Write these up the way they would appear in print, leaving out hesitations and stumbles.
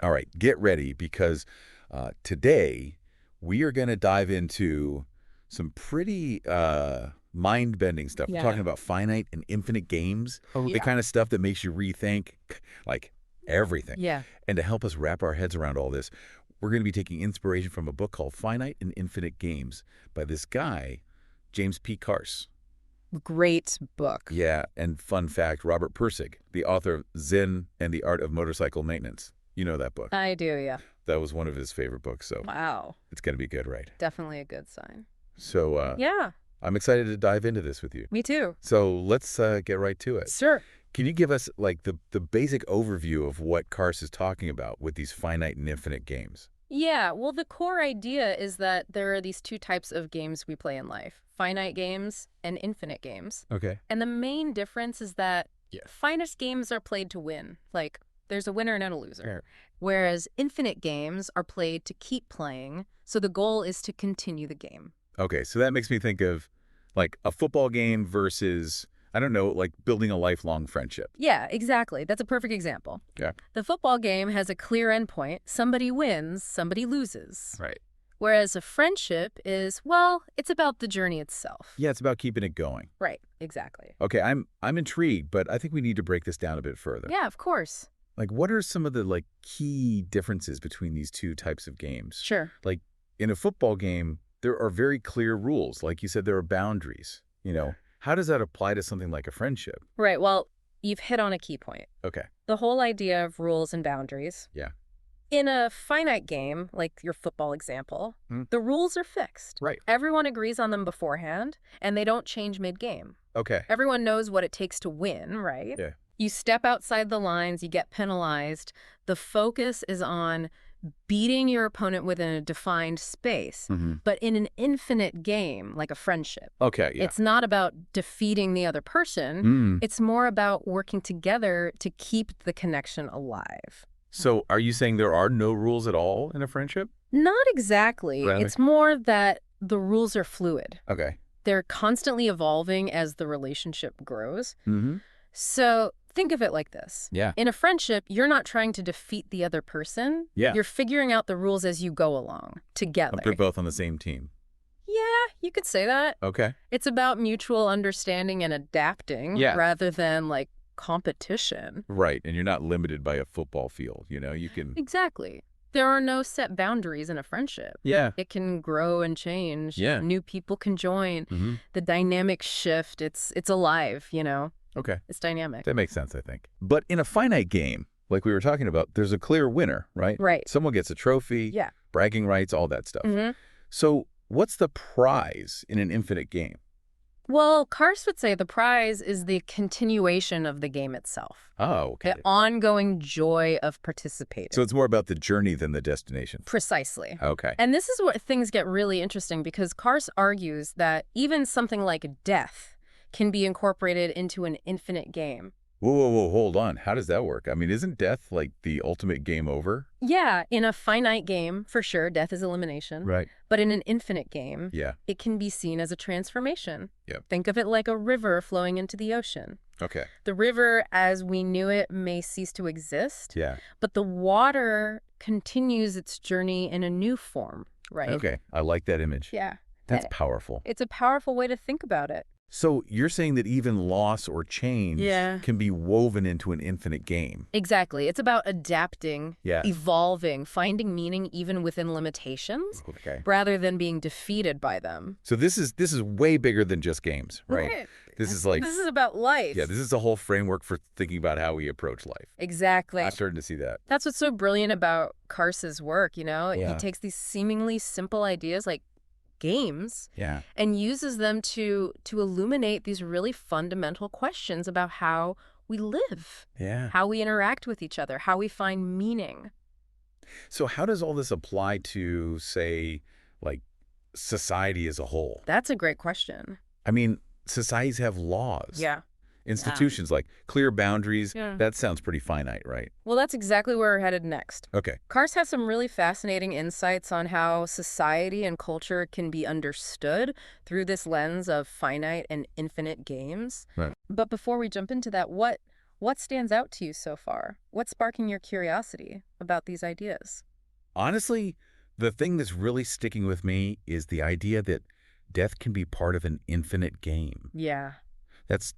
All right, get ready because today we are going to dive into some pretty mind-bending stuff. We're Yeah. talking about finite and infinite games, Oh, the yeah. kind of stuff that makes you rethink like everything. Yeah. And to help us wrap our heads around all this, we're going to be taking inspiration from a book called Finite and Infinite Games by this guy, James P. Carse. Great book. Yeah, and fun fact, Robert Pirsig, the author of Zen and the Art of Motorcycle Maintenance. You know that book. I do, yeah. That was one of his favorite books, so Wow. it's going to be good, right? Definitely a good sign. So Yeah, I'm excited to dive into this with you. me too. So let's get right to it. Sure. Can you give us like the basic overview of what Carse is talking about with these finite and infinite games? Yeah, well, the core idea is that there are these two types of games we play in life, finite games and infinite games. Okay. And the main difference is that finite games are played to win. Like, there's a winner and a loser. Whereas infinite games are played to keep playing, so the goal is to continue the game. Okay, so that makes me think of like a football game versus, I don't know, like building a lifelong friendship. Yeah, exactly. That's a perfect example. Yeah. The football game has a clear endpoint. Somebody wins, somebody loses. Right. Whereas a friendship is, well, it's about the journey itself. Yeah, it's about keeping it going. Right, exactly. Okay, I'm intrigued, but I think we need to break this down a bit further. Yeah, of course. Like, what are some of the like key differences between these two types of games? Sure. Like, in a football game, there are very clear rules. Like you said, there are boundaries. You know, how does that apply to something like a friendship? Right, well, you've hit on a key point. Okay. The whole idea of rules and boundaries. Yeah. In a finite game, like your football example, the rules are fixed. Right. Everyone agrees on them beforehand, and they don't change mid-game. Okay. Everyone knows what it takes to win, right? Yeah. You step outside the lines, you get penalized. The focus is on beating your opponent within a defined space. But in an infinite game, like a friendship, Okay, yeah. it's not about defeating the other person. It's more about working together to keep the connection alive. So are you saying there are no rules at all in a friendship? Not exactly. Really? It's more that the rules are fluid. Okay. They're constantly evolving as the relationship grows. So think of it like this. Yeah. In a friendship, you're not trying to defeat the other person. Yeah. You're figuring out the rules as you go along together. They're both on the same team. Yeah, you could say that. Okay. It's about mutual understanding and adapting rather than like competition. Right. And you're not limited by a football field. You know, you can. Exactly. There are no set boundaries in a friendship. Yeah. It can grow and change. Yeah. New people can join. The dynamic shift. It's alive, you know. Okay. It's dynamic. That makes sense, I think. But in a finite game, like we were talking about, there's a clear winner, right? Right. Someone gets a trophy, Yeah. bragging rights, all that stuff. So what's the prize in an infinite game? Well, Carse would say the prize is the continuation of the game itself. Oh, okay. The ongoing joy of participating. So it's more about the journey than the destination. Precisely. Okay. And this is where things get really interesting because Carse argues that even something like death can be incorporated into an infinite game. Whoa, hold on. How does that work? I mean, isn't death like the ultimate game over? Yeah, in a finite game, for sure, death is elimination. Right. But in an infinite game, Yeah. it can be seen as a transformation. Yep. Think of it like a river flowing into the ocean. Okay. The river, as we knew it, may cease to exist, Yeah. but the water continues its journey in a new form, right? Okay. I like that image. Yeah. That's powerful. It's a powerful way to think about it. So you're saying that even loss or change Yeah. can be woven into an infinite game. Exactly. It's about adapting, Yeah. evolving, finding meaning even within limitations, Okay. rather than being defeated by them. So this is way bigger than just games, right? This is like, This is about life. yeah, this is a whole framework for thinking about how we approach life. Exactly. I'm starting to see that. That's what's so brilliant about Carse's work, you know? Yeah. He takes these seemingly simple ideas like games Yeah. and uses them to illuminate these really fundamental questions about how we live, Yeah. how we interact with each other, how we find meaning. So how does all this apply to, say, like society as a whole? That's a great question. I mean, societies have laws. Yeah. Institutions like clear boundaries. Yeah. That sounds pretty finite, right? Well, that's exactly where we're headed next. Okay. Carse has some really fascinating insights on how society and culture can be understood through this lens of finite and infinite games. Right. But before we jump into that, what What stands out to you so far? What's sparking your curiosity about these ideas? Honestly, the thing that's really sticking with me is the idea that death can be part of an infinite game. Yeah.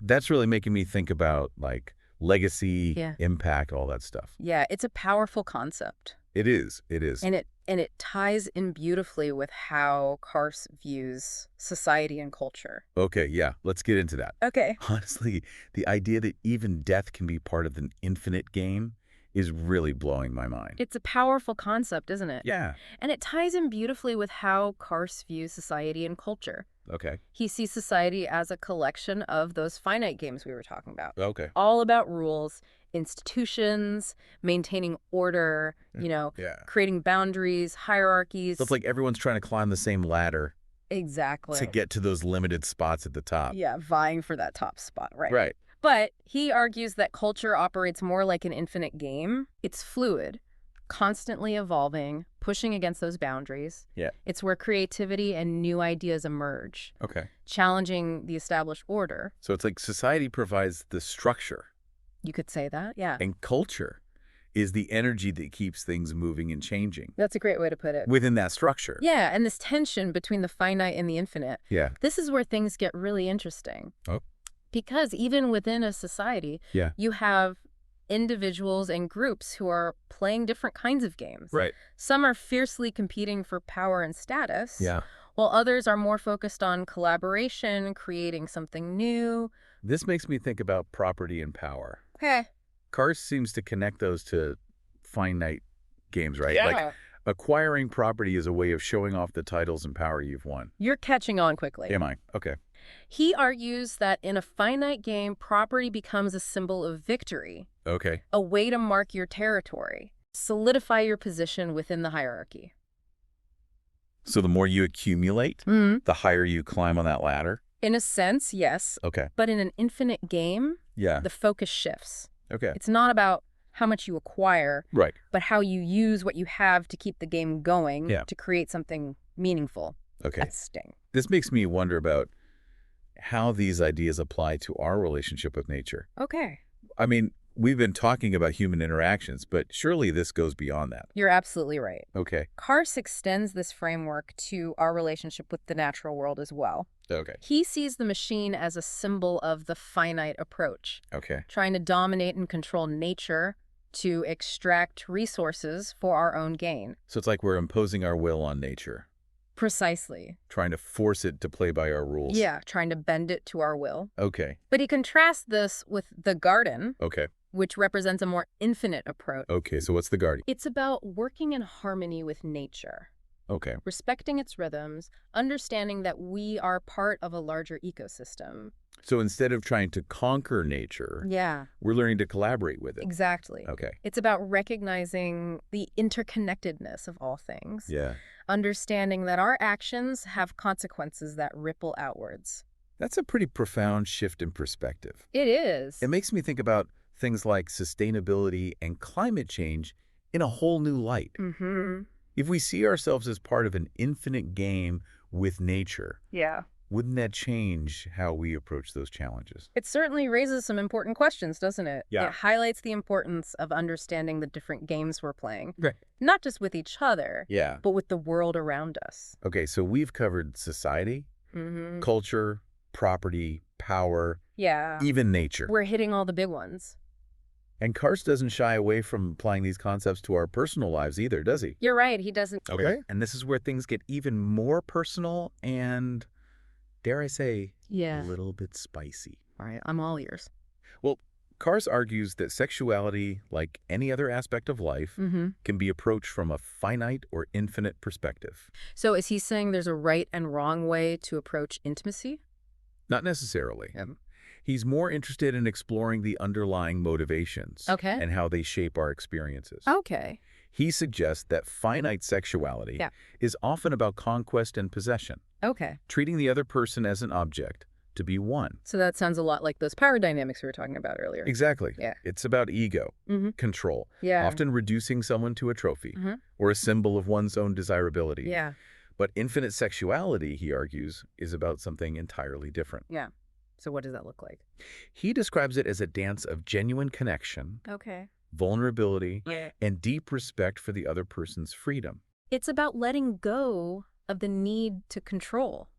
That's really making me think about like legacy, Yeah. impact, all that stuff. Yeah, it's a powerful concept. It is. It is. And it ties in beautifully with how Kars views society and culture. Okay, yeah, let's get into that. Okay. Honestly, the idea that even death can be part of an infinite game is really blowing my mind. It's a powerful concept, isn't it? Yeah. And it ties in beautifully with how Kars views society and culture. Okay. He sees society as a collection of those finite games we were talking about. Okay. All about rules, institutions, maintaining order, Yeah. creating boundaries, hierarchies. So it's like everyone's trying to climb the same ladder Exactly. to get to those limited spots at the top. Yeah, vying for that top spot, right? Right. But he argues that culture operates more like an infinite game. It's fluid, constantly evolving, pushing against those boundaries. Yeah. It's where creativity and new ideas emerge, Okay. challenging the established order. So it's like society provides the structure, You could say that, yeah. and culture is the energy that keeps things moving and changing That's a great way to put it. within that structure. Yeah, and this tension between the finite and the infinite, Yeah. this is where things get really interesting. Oh. Because even within a society, Yeah. you have individuals and groups who are playing different kinds of games. Right. Some are fiercely competing for power and status, Yeah. while others are more focused on collaboration, creating something new. This makes me think about property and power. Okay. Cars seems to connect those to finite games, right? Yeah. Like acquiring property is a way of showing off the titles and power you've won. You're catching on quickly. Am I? Okay. He argues that in a finite game, property becomes a symbol of victory, Okay. a way to mark your territory, solidify your position within the hierarchy. So the more you accumulate, the higher you climb on that ladder? In a sense, yes. Okay. But in an infinite game, Yeah. the focus shifts. Okay. It's not about how much you acquire, Right. but how you use what you have to keep the game going Yeah. to create something meaningful. Okay. Lasting. This makes me wonder about how these ideas apply to our relationship with nature. Okay. I mean, we've been talking about human interactions, but surely this goes beyond that. You're absolutely right. Okay. Kars extends this framework to our relationship with the natural world as well. Okay. He sees the machine as a symbol of the finite approach, Okay. trying to dominate and control nature to extract resources for our own gain. So it's like we're imposing our will on nature, Precisely. trying to force it to play by our rules. Yeah, trying to bend it to our will. Okay. But he contrasts this with the garden, Okay. which represents a more infinite approach. Okay. So what's the guardian? It's about working in harmony with nature, Okay. respecting its rhythms, understanding that we are part of a larger ecosystem. So instead of trying to conquer nature, Yeah, we're learning to collaborate with it. exactly. Okay. It's about recognizing the interconnectedness of all things, Yeah. understanding that our actions have consequences that ripple outwards. That's a pretty profound shift in perspective. It is. It makes me think about things like sustainability and climate change in a whole new light. Mm-hmm. If we see ourselves as part of an infinite game with nature, Yeah. wouldn't that change how we approach those challenges? It certainly raises some important questions, doesn't it? Yeah. It highlights the importance of understanding the different games we're playing, Right. not just with each other, Yeah. but with the world around us. Okay, so we've covered society, Mm-hmm. culture, property, power, Yeah. even nature. We're hitting all the big ones. And Karst doesn't shy away from applying these concepts to our personal lives either, does he? You're right. He doesn't. Okay. And this is where things get even more personal and, dare I say, Yeah. a little bit spicy. All right. I'm all ears. Well, Karst argues that sexuality, like any other aspect of life, Mm-hmm. can be approached from a finite or infinite perspective. So is he saying there's a right and wrong way to approach intimacy? Not necessarily. Yeah. He's more interested in exploring the underlying motivations Okay. and how they shape our experiences. Okay. He suggests that finite sexuality Yeah. is often about conquest and possession, Okay. treating the other person as an object to be one. So that sounds a lot like those power dynamics we were talking about earlier. Exactly. Yeah. It's about ego, Mm-hmm. control, Yeah. often reducing someone to a trophy Mhm. or a symbol of one's own desirability. Yeah. But infinite sexuality, he argues, is about something entirely different. Yeah. So what does that look like? He describes it as a dance of genuine connection, Okay. vulnerability, and deep respect for the other person's freedom. It's about letting go of the need to control,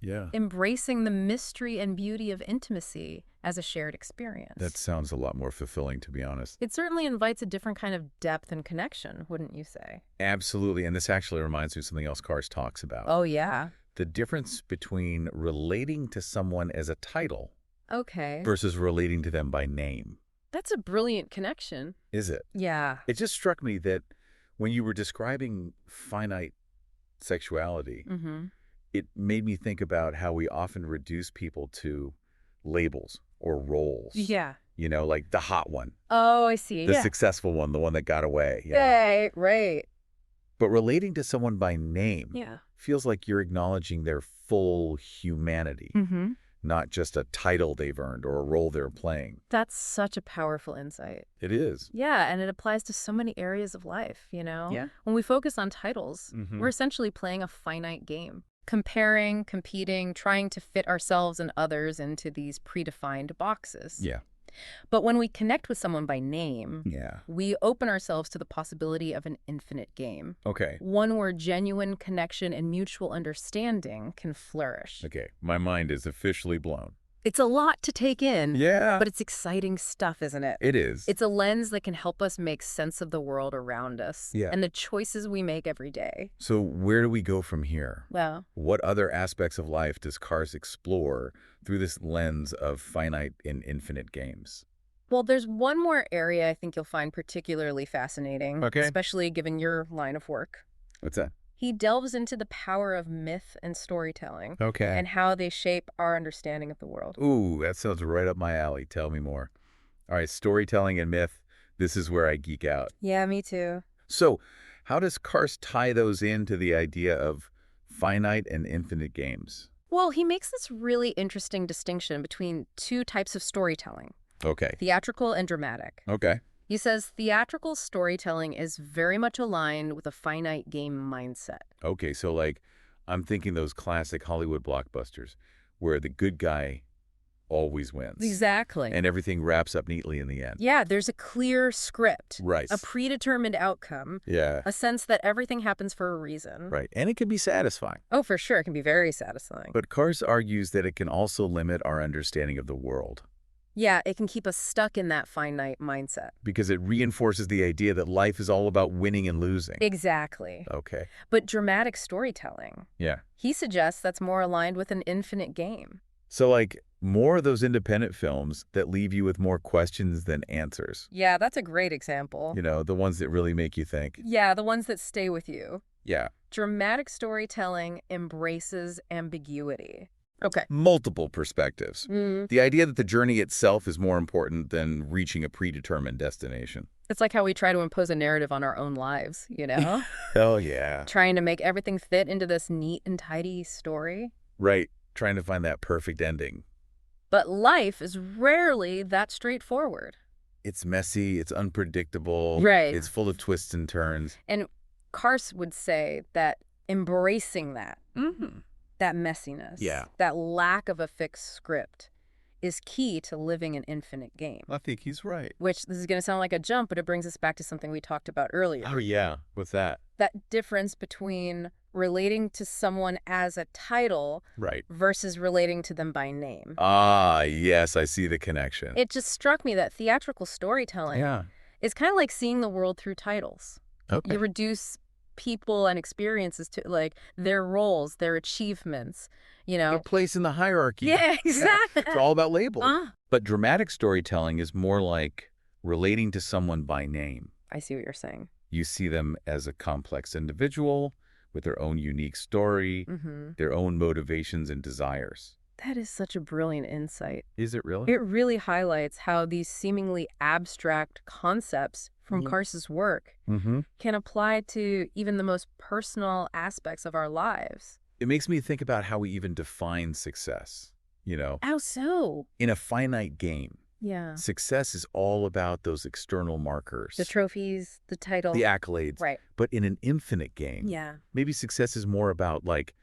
Yeah. embracing the mystery and beauty of intimacy as a shared experience. That sounds a lot more fulfilling, to be honest. It certainly invites a different kind of depth and connection, wouldn't you say? Absolutely. And this actually reminds me of something else Cars talks about. Oh, yeah. The difference between relating to someone as a title Okay. versus relating to them by name. That's a brilliant connection. Is it? Yeah. It just struck me that when you were describing finite sexuality, Mm-hmm. it made me think about how we often reduce people to labels or roles. Yeah. You know, like the hot one, Oh, I see. the successful one, the one that got away. You know? Right, right. But relating to someone by name Yeah. feels like you're acknowledging their full humanity, Mm-hmm. not just a title they've earned or a role they're playing. That's such a powerful insight. It is. Yeah, and it applies to so many areas of life, you know? Yeah. When we focus on titles, Mhm. we're essentially playing a finite game. Comparing, competing, trying to fit ourselves and others into these predefined boxes. Yeah. But when we connect with someone by name, Yeah. we open ourselves to the possibility of an infinite game. Okay. One where genuine connection and mutual understanding can flourish. Okay. My mind is officially blown. It's a lot to take in, Yeah. but it's exciting stuff, isn't it? It is. It's a lens that can help us make sense of the world around us Yeah. and the choices we make every day. So where do we go from here? Well, What other aspects of life does Cars explore through this lens of finite and infinite games? there's one more area I think you'll find particularly fascinating, Okay. especially given your line of work. What's that? He delves into the power of myth and storytelling Okay. and how they shape our understanding of the world. Ooh, that sounds right up my alley. Tell me more. All right, storytelling and myth. This is where I geek out. Yeah, me too. So how does Cars tie those into the idea of finite and infinite games? Well, he makes this really interesting distinction between two types of storytelling, Okay. theatrical and dramatic. Okay. He says theatrical storytelling is very much aligned with a finite game mindset. Okay, so like I'm thinking those classic Hollywood blockbusters where the good guy always wins. Exactly. And everything wraps up neatly in the end. Yeah, there's a clear script, Right. a predetermined outcome, Yeah. a sense that everything happens for a reason. Right. And it can be satisfying. Oh, for sure. It can be very satisfying. But Cars argues that it can also limit our understanding of the world Yeah, it can keep us stuck in that finite mindset. because it reinforces the idea that life is all about winning and losing. Exactly. Okay. But dramatic storytelling, Yeah. he suggests that's more aligned with an infinite game. So like more of those independent films that leave you with more questions than answers. Yeah, that's a great example. You know, the ones that really make you think. Yeah, the ones that stay with you. Yeah. Dramatic storytelling embraces ambiguity. Okay. Multiple perspectives. Mm. The idea that the journey itself is more important than reaching a predetermined destination. It's like how we try to impose a narrative on our own lives, you know? Oh, yeah. Trying to make everything fit into this neat and tidy story. Right. Trying to find that perfect ending. But life is rarely that straightforward. It's messy. It's unpredictable. Right. It's full of twists and turns. And Kars would say that embracing that, Mm-hmm. that messiness, Yeah. that lack of a fixed script is key to living an infinite game. I think he's right. Which, this is going to sound like a jump, but it brings us back to something we talked about earlier. Oh, yeah. What's that? That difference between relating to someone as a title Right. versus relating to them by name. Ah, yes. I see the connection. It just struck me that theatrical storytelling Yeah. is kind of like seeing the world through titles. Okay. You reduce people and experiences to like their roles, their achievements, you Their know. place in the hierarchy. Yeah, exactly. It's all about labels. Ah, But dramatic storytelling is more like relating to someone by name. I see what you're saying. You see them as a complex individual with their own unique story, Mm-hmm. their own motivations and desires. That is such a brilliant insight. Is it really? It really highlights how these seemingly abstract concepts from Mhm. Kars's work Mm-hmm. can apply to even the most personal aspects of our lives. It makes me think about how we even define success. You know, How so? in a finite game, Yeah. success is all about those external markers, The trophies, the title. the accolades. Right. But in an infinite game, Yeah. maybe success is more about like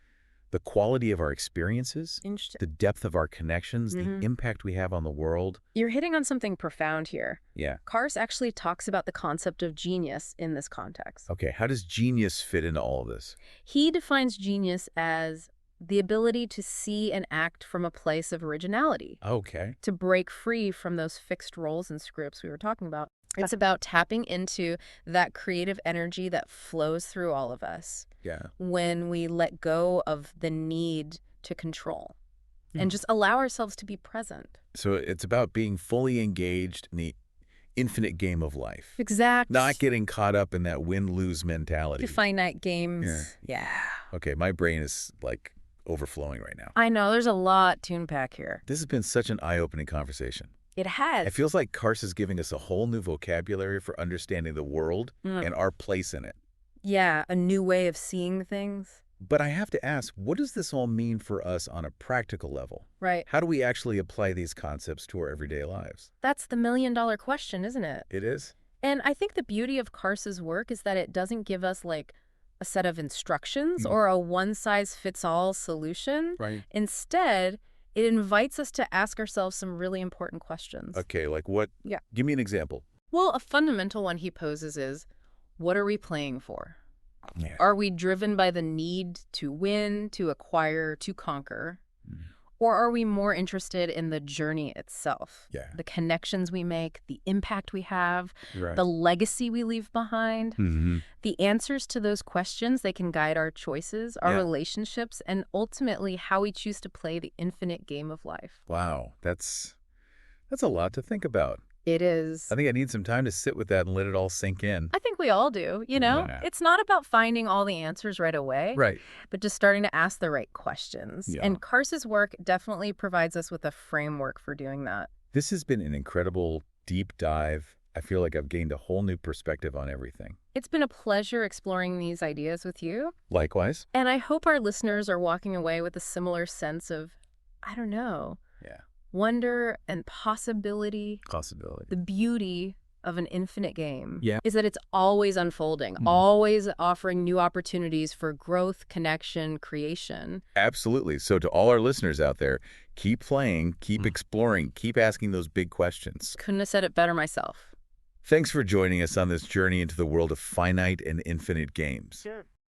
The quality of our experiences, Interesting. the depth of our connections, the impact we have on the world. You're hitting on something profound here. Yeah. Kars actually talks about the concept of genius in this context. Okay, how does genius fit into all of this? He defines genius as the ability to see and act from a place of originality, Okay. to break free from those fixed roles and scripts we were talking about. It's about tapping into that creative energy that flows through all of us Yeah. when we let go of the need to control and just allow ourselves to be present. So it's about being fully engaged in the infinite game of life. Exactly. Not getting caught up in that win-lose mentality. Finite games. Yeah. Okay, my brain is like overflowing right now. I know, there's a lot to unpack here. This has been such an eye-opening conversation. It has. It feels like Kars is giving us a whole new vocabulary for understanding the world and our place in it. Yeah, a new way of seeing things. But I have to ask, what does this all mean for us on a practical level? Right. How do we actually apply these concepts to our everyday lives? That's the million-dollar question, isn't it? It is? And I think the beauty of Kars's work is that it doesn't give us like a set of instructions or a one-size-fits-all solution. Right. Instead, it invites us to ask ourselves some really important questions. Okay, like what? Yeah. Give me an example. Well, a fundamental one he poses is, what are we playing for? Yeah. Are we driven by the need to win, to acquire, to conquer? Or are we more interested in the journey itself? Yeah. The connections we make, the impact we have, Right. the legacy we leave behind. The answers to those questions, they can guide our choices, our relationships, and ultimately how we choose to play the infinite game of life. Wow, that's a lot to think about. It is. I think I need some time to sit with that and let it all sink in. I think we all do, you know? Yeah. It's not about finding all the answers right away, Right. but just starting to ask the right questions. Yeah. And Kars's work definitely provides us with a framework for doing that. This has been an incredible deep dive. I feel like I've gained a whole new perspective on everything. It's been a pleasure exploring these ideas with you. Likewise. And I hope our listeners are walking away with a similar sense of, I don't know, Yeah. wonder and possibility. Possibility. The beauty of an infinite game Yeah. is that it's always unfolding, always offering new opportunities for growth, connection, creation. Absolutely. So to all our listeners out there, keep playing, keep exploring, keep asking those big questions. Couldn't have said it better myself. Thanks for joining us on this journey into the world of finite and infinite games. Sure.